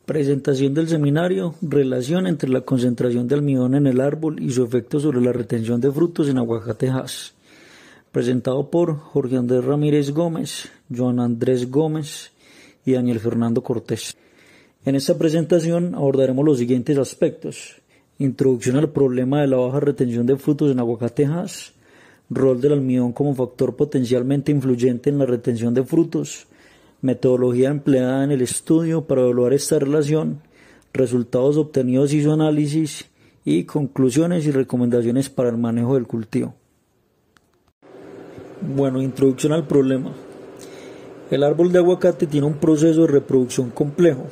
Presentación del seminario, relación entre la concentración de almidón en el árbol y su efecto sobre la retención de frutos en aguacate Hass. Presentado por Jorge Andrés Ramírez Gómez, Joan Andrés Gómez y Daniel Fernando Cortés. En esta presentación abordaremos los siguientes aspectos: introducción al problema de la baja retención de frutos en aguacate Hass, rol del almidón como factor potencialmente influyente en la retención de frutos, metodología empleada en el estudio para evaluar esta relación, resultados obtenidos y su análisis, y conclusiones y recomendaciones para el manejo del cultivo. Bueno, introducción al problema. El árbol de aguacate tiene un proceso de reproducción complejo.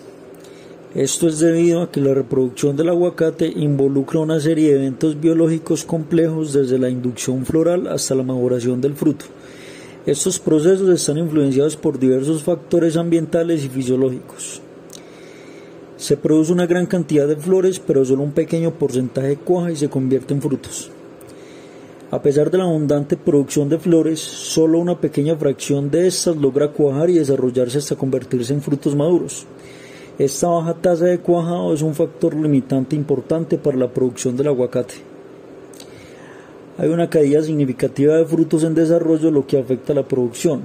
Esto es debido a que la reproducción del aguacate involucra una serie de eventos biológicos complejos desde la inducción floral hasta la maduración del fruto. Estos procesos están influenciados por diversos factores ambientales y fisiológicos. Se produce una gran cantidad de flores, pero solo un pequeño porcentaje cuaja y se convierte en frutos. A pesar de la abundante producción de flores, solo una pequeña fracción de estas logra cuajar y desarrollarse hasta convertirse en frutos maduros. Esta baja tasa de cuajado es un factor limitante importante para la producción del aguacate. Hay una caída significativa de frutos en desarrollo, lo que afecta a la producción,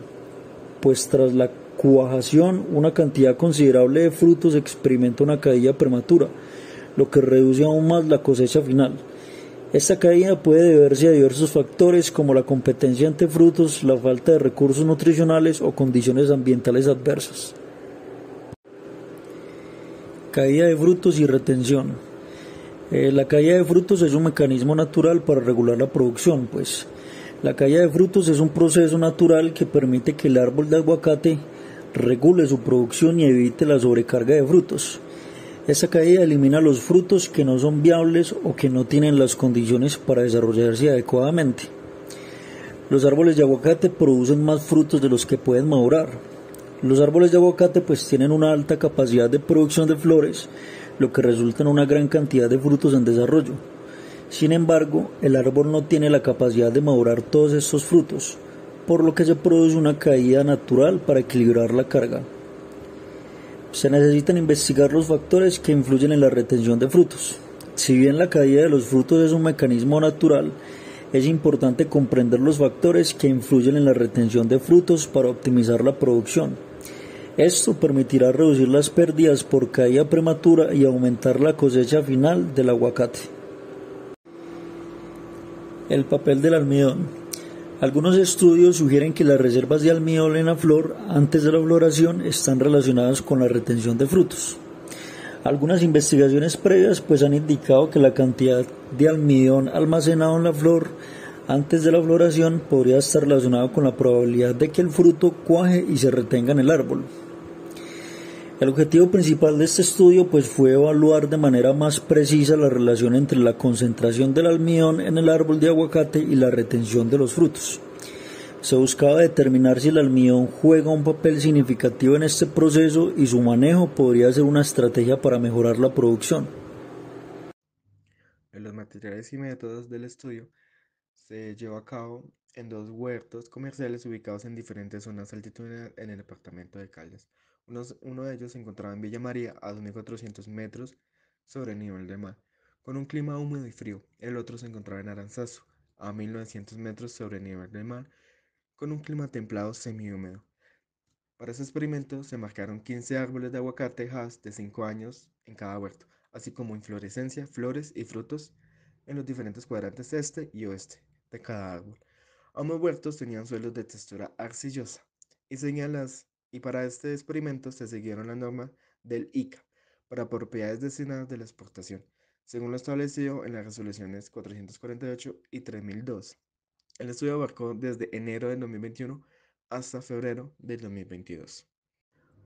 pues tras la cuajación una cantidad considerable de frutos experimenta una caída prematura, lo que reduce aún más la cosecha final. Esta caída puede deberse a diversos factores como la competencia entre frutos, la falta de recursos nutricionales o condiciones ambientales adversas. Caída de frutos y retención. La caída de frutos es un mecanismo natural para regular la producción, pues la caída de frutos es un proceso natural que permite que el árbol de aguacate regule su producción y evite la sobrecarga de frutos. Esta caída elimina los frutos que no son viables o que no tienen las condiciones para desarrollarse adecuadamente. Los árboles de aguacate producen más frutos de los que pueden madurar. Los árboles de aguacate pues tienen una alta capacidad de producción de flores, lo que resulta en una gran cantidad de frutos en desarrollo. Sin embargo, el árbol no tiene la capacidad de madurar todos estos frutos, por lo que se produce una caída natural para equilibrar la carga. Se necesitan investigar los factores que influyen en la retención de frutos. Si bien la caída de los frutos es un mecanismo natural, es importante comprender los factores que influyen en la retención de frutos para optimizar la producción. Esto permitirá reducir las pérdidas por caída prematura y aumentar la cosecha final del aguacate. El papel del almidón. Algunos estudios sugieren que las reservas de almidón en la flor antes de la floración están relacionadas con la retención de frutos. Algunas investigaciones previas pues han indicado que la cantidad de almidón almacenado en la flor antes de la floración podría estar relacionado con la probabilidad de que el fruto cuaje y se retenga en el árbol. El objetivo principal de este estudio pues fue evaluar de manera más precisa la relación entre la concentración del almidón en el árbol de aguacate y la retención de los frutos. Se buscaba determinar si el almidón juega un papel significativo en este proceso y su manejo podría ser una estrategia para mejorar la producción. Los materiales y métodos del estudio se llevó a cabo en dos huertos comerciales ubicados en diferentes zonas altitudinales en el departamento de Caldas. Uno de ellos se encontraba en Villa María, a 2.400 metros sobre el nivel del mar, con un clima húmedo y frío. El otro se encontraba en Aranzazu, a 1.900 metros sobre el nivel del mar, con un clima templado semihúmedo. Para ese experimento se marcaron 15 árboles de aguacate Hass de 5 años en cada huerto, así como inflorescencia, flores y frutos en los diferentes cuadrantes este y oeste de cada árbol. Ambos huertos tenían suelos de textura arcillosa y para este experimento se siguieron la norma del ICA para propiedades destinadas de la exportación, según lo establecido en las resoluciones 448 y 3002. El estudio abarcó desde enero del 2021 hasta febrero del 2022.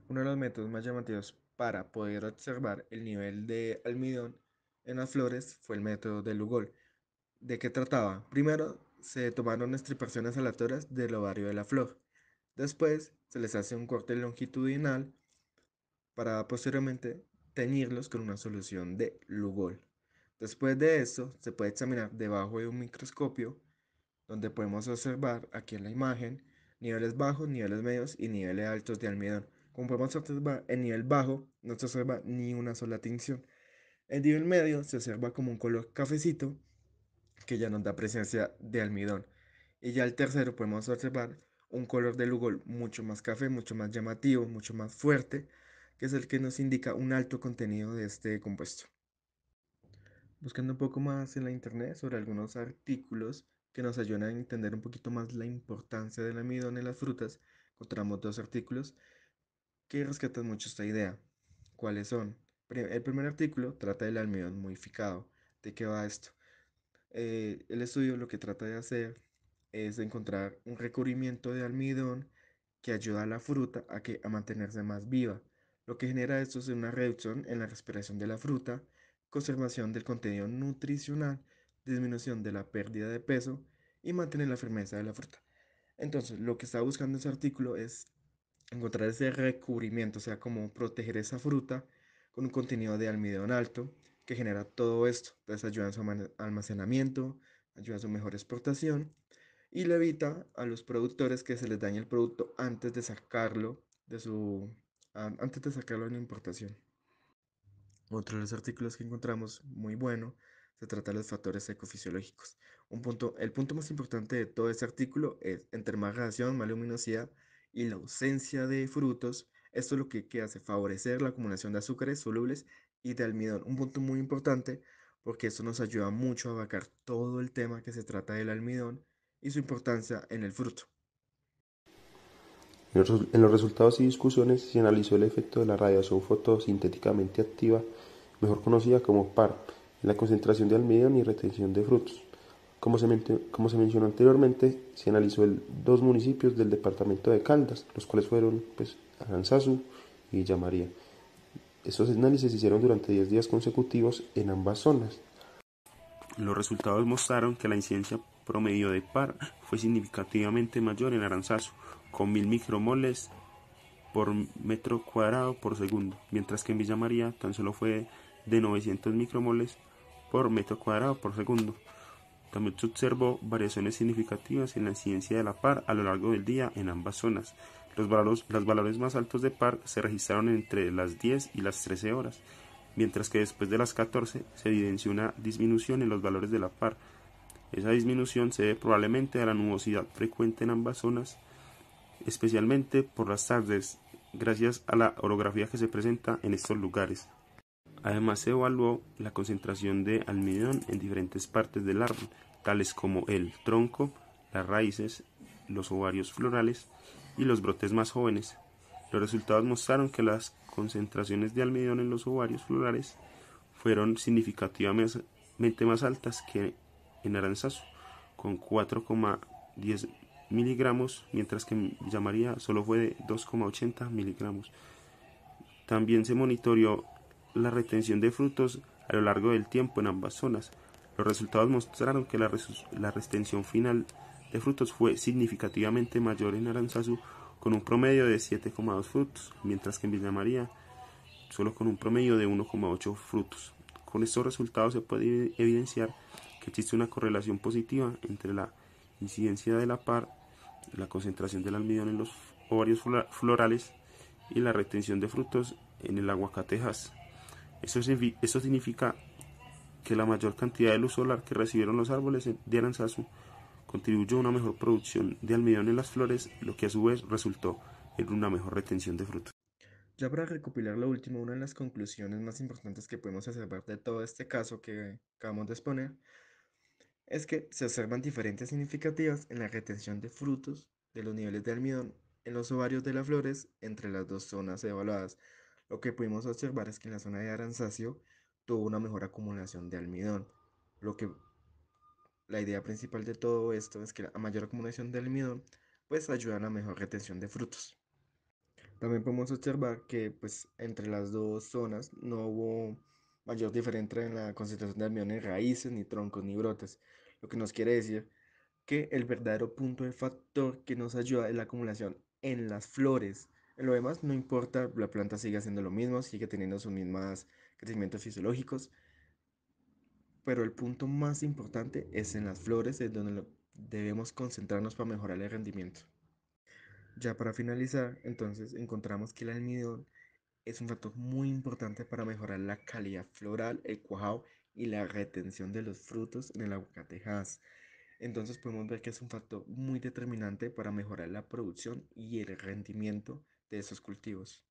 Uno de los métodos más llamativos para poder observar el nivel de almidón en las flores fue el método de Lugol. ¿De qué trataba? Primero, se tomaron estripaciones aleatorias del ovario de la flor. Después, se les hace un corte longitudinal para posteriormente teñirlos con una solución de Lugol. Después de esto, se puede examinar debajo de un microscopio, donde podemos observar aquí en la imagen niveles bajos, niveles medios y niveles altos de almidón. Como podemos observar, en nivel bajo no se observa ni una sola tinción. En nivel medio se observa como un color cafecito que ya nos da presencia de almidón. Y ya el tercero podemos observar un color de lugol mucho más café, mucho más llamativo, mucho más fuerte, que es el que nos indica un alto contenido de este compuesto. Buscando un poco más en la internet sobre algunos artículos que nos ayudan a entender un poquito más la importancia del almidón en las frutas, encontramos dos artículos que rescatan mucho esta idea. ¿Cuáles son? El primer artículo trata del almidón modificado. ¿De qué va esto? El estudio lo que trata de hacer es de encontrar un recubrimiento de almidón que ayuda a la fruta a mantenerse más viva. Lo que genera esto es una reducción en la respiración de la fruta, conservación del contenido nutricional, disminución de la pérdida de peso y mantener la firmeza de la fruta. Entonces, lo que está buscando ese artículo es encontrar ese recubrimiento, o sea, como proteger esa fruta con un contenido de almidón alto que genera todo esto. Entonces ayuda en su almacenamiento, ayuda a su mejor exportación y le evita a los productores que se les dañe el producto antes de sacarlo antes de sacarlo en importación. Otro de los artículos que encontramos muy bueno se trata de los factores ecofisiológicos. El punto más importante de todo este artículo es entre más radiación, más luminosidad y la ausencia de frutos. Esto es lo que hace favorecer la acumulación de azúcares solubles y de almidón. Un punto muy importante porque esto nos ayuda mucho a abarcar todo el tema que se trata del almidón y su importancia en el fruto. En los resultados y discusiones se analizó el efecto de la radiación fotosintéticamente activa, mejor conocida como PAR, en la concentración de almidón y retención de frutos. Como se mencionó anteriormente, se analizó dos municipios del departamento de Caldas, los cuales fueron Aranzazu y Villa María. Estos análisis se hicieron durante 10 días consecutivos en ambas zonas. Los resultados mostraron que la incidencia promedio de PAR fue significativamente mayor en Aranzazu, con 1000 micromoles por metro cuadrado por segundo, mientras que en Villa María tan solo fue de 900 micromoles por metro cuadrado por segundo. También se observó variaciones significativas en la incidencia de la PAR a lo largo del día en ambas zonas. Los valores más altos de PAR se registraron entre las 10 y las 13 horas, mientras que después de las 14 se evidenció una disminución en los valores de la PAR. Esa disminución se debe probablemente a la nubosidad frecuente en ambas zonas, especialmente por las tardes, gracias a la orografía que se presenta en estos lugares. Además se evaluó la concentración de almidón en diferentes partes del árbol, tales como el tronco, las raíces, los ovarios florales y los brotes más jóvenes. Los resultados mostraron que las concentraciones de almidón en los ovarios florales fueron significativamente más altas que en Aranzazu, con 4,10 miligramos, mientras que en Villa María solo fue de 2,80 miligramos. También se monitoreó la retención de frutos a lo largo del tiempo en ambas zonas. Los resultados mostraron que la retención final de frutos fue significativamente mayor en Aranzazu, con un promedio de 7,2 frutos, mientras que en Villa María solo con un promedio de 1,8 frutos. Con estos resultados se puede evidenciar que existe una correlación positiva entre la incidencia de la PAR, la concentración del almidón en los ovarios florales y la retención de frutos en el aguacate Hass. Esto significa que la mayor cantidad de luz solar que recibieron los árboles de Aranzazu contribuyó a una mejor producción de almidón en las flores, lo que a su vez resultó en una mejor retención de frutos. Ya para recopilar lo último, una de las conclusiones más importantes que podemos observar de todo este caso que acabamos de exponer es que se observan diferencias significativas en la retención de frutos de los niveles de almidón en los ovarios de las flores entre las dos zonas evaluadas. Lo que pudimos observar es que en la zona de Aranzacio tuvo una mejor acumulación de almidón. Lo que la idea principal de todo esto es que la mayor acumulación de almidón pues ayuda a la mejor retención de frutos. También podemos observar que pues entre las dos zonas no hubo mayor diferencia en la concentración de almidón en raíces, ni troncos, ni brotes, lo que nos quiere decir que el verdadero punto de factor que nos ayuda es la acumulación en las flores. En lo demás no importa, la planta sigue haciendo lo mismo, sigue teniendo sus mismos crecimientos fisiológicos, pero el punto más importante es en las flores, es donde debemos concentrarnos para mejorar el rendimiento. Ya para finalizar, entonces encontramos que el almidón es un factor muy importante para mejorar la calidad floral, el cuajado y la retención de los frutos en el aguacate Hass. Entonces podemos ver que es un factor muy determinante para mejorar la producción y el rendimiento de esos cultivos.